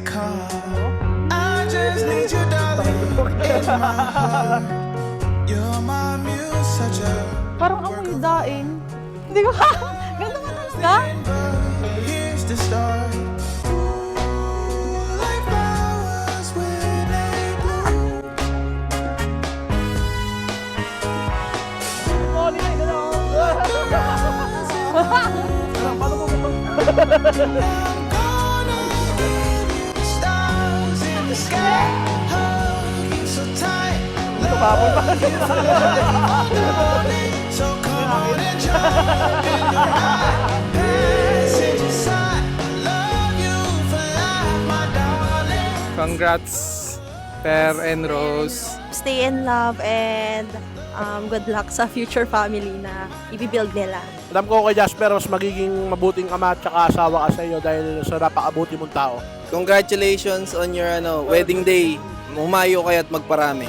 come. I just need you, darling, in my heart. You're my muse, such a Parang amoy daing. Hindi ko ganito mataas ka? here's the start. Ooh, like flowers when they bloom. Sorry na, ito I'm gonna give you stars in the sky. Hug you so tight. Love you so come on and jump in the ride. Passage aside. Love you for life, my darling. Congrats, Per and Rose. Stay in love and good luck sa future family na ibibuild nila. Alam ko kay Jasper, mas magiging mabuting ama at saka asawa ka sa iyo dahil sa napakabuti mong tao. Congratulations on your wedding day. Humayo kayo at magparami.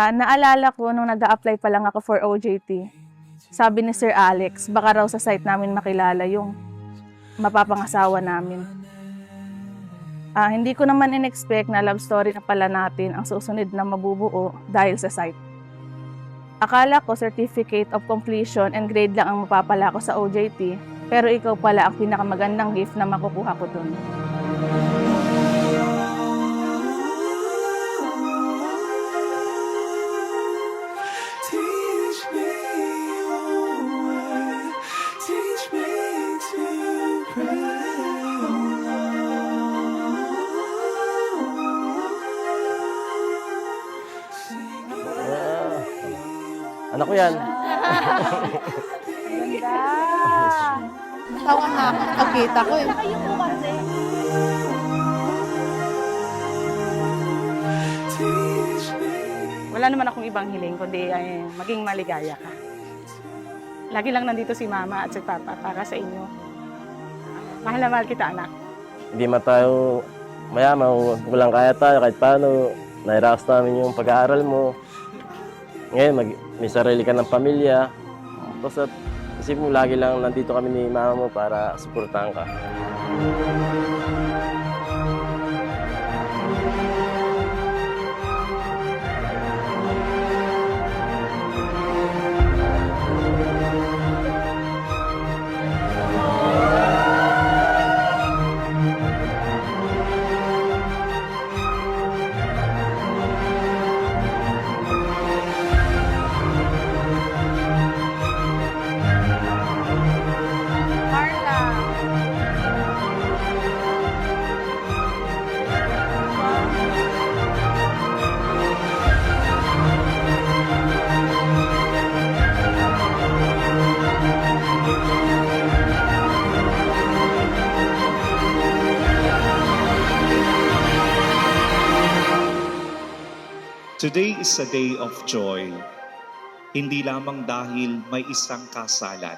Naalala ko nung nag-a-apply pa lang ako for OJT. Sabi ni Sir Alex, baka raw sa site namin makilala yung mapapangasawa namin. Hindi ko naman in-expect na love story na pala natin ang susunod na mabubuo dahil sa site. Akala ko certificate of completion and grade lang ang mapapala ko sa OJT, pero ikaw pala ang pinakamagandang gift na makukuha ko dun. Teach me your way. Teach me to pray, oh Anak ko yan. Ganda! Tawa nga ako, pagkita ko eh. Kayo po kasi. Teach me. Wala naman akong ibang hiling, kundi ay maging maligaya ka. Lagi lang nandito si Mama at si Papa para sa inyo. Mahal na mahal kita, anak. Hindi man tayo mayaman, walang kaya tayo kahit paano. Nahiraos namin yung pag-aaral mo. Ngayon, may sarili ka ng pamilya. Tapos at isip mo, lagi lang nandito kami ni mama mo para suportahan ka. Today is a day of joy, hindi lamang dahil may isang kasalan,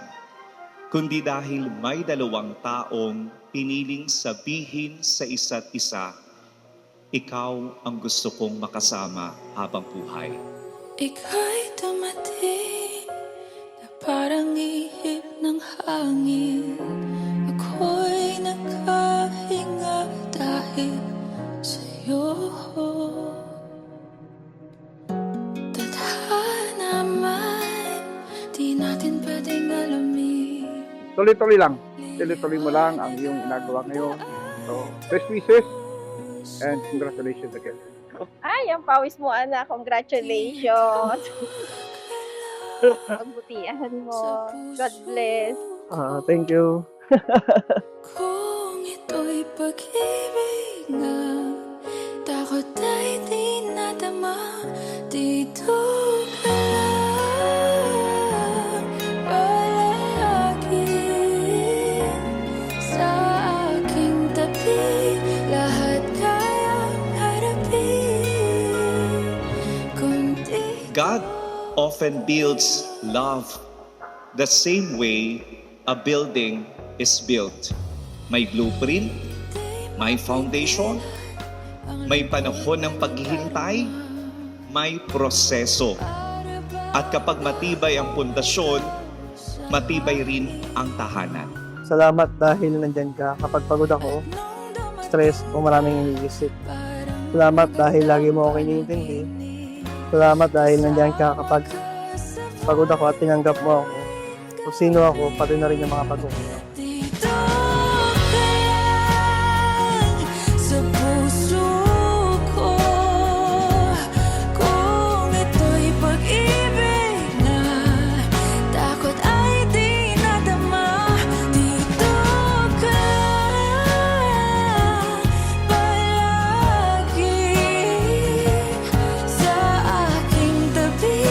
kundi dahil may dalawang taong piniling sabihin sa isa't isa, ikaw ang gusto kong makasama habang buhay. Ika'y dumating na parang ihip ng hangin. Ako'y nakahinga dahil sa'yo. Tadhana man, di natin pwedeng alamin. Tuloy-tuloy lang. Tuloy-tuloy mo lang ang iyong ginagawa ngayon. So, best wishes and congratulations again. Ay, ang pawis mo, anak. Congratulations. Pagbutihan mo. God bless. Thank you. Kung ito'y pag-ibig na takot ay di nadama, dito ka lang palagi. God often builds love the same way a building is built. May blueprint, may foundation, may panahon ng paghihintay, may proseso. At kapag matibay ang pundasyon, matibay rin ang tahanan. Salamat dahil nandyan ka kapag pagod ako, stress o maraming iniisip. Salamat dahil lagi mo ako iniintindi. Salamat dahil nandyan ka kapag pagod ako at tinanggap mo ako. Kung sino ako, pati na rin yung mga pagod ko. Dito ka lang sa puso ko. Kung ito'y pag-ibig na takot ay di nadama. Dito ka lang palagi sa aking tabi.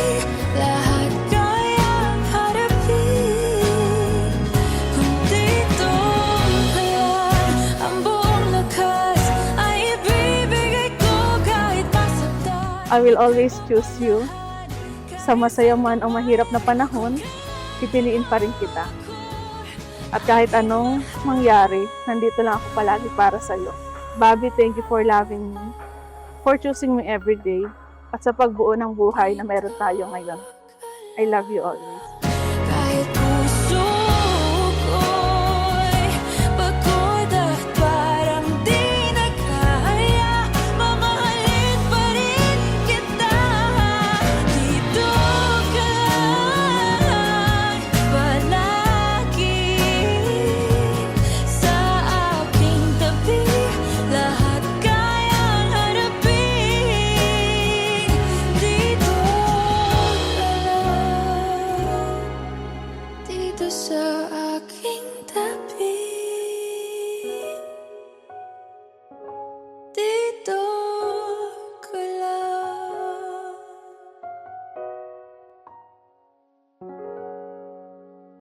Lahat kayang harapin. Kung dito ka lang, ang buong lakas ay ibibigay ko kahit masaktan. I will always choose you. Sa masaya man o mahirap na panahon, pipiliin pa rin kita. At kahit anong mangyari, nandito lang ako palagi para sa'yo. Bobby, thank you for loving me, for choosing me every day, at sa pagbuo ng buhay na meron tayo ngayon. I love you always.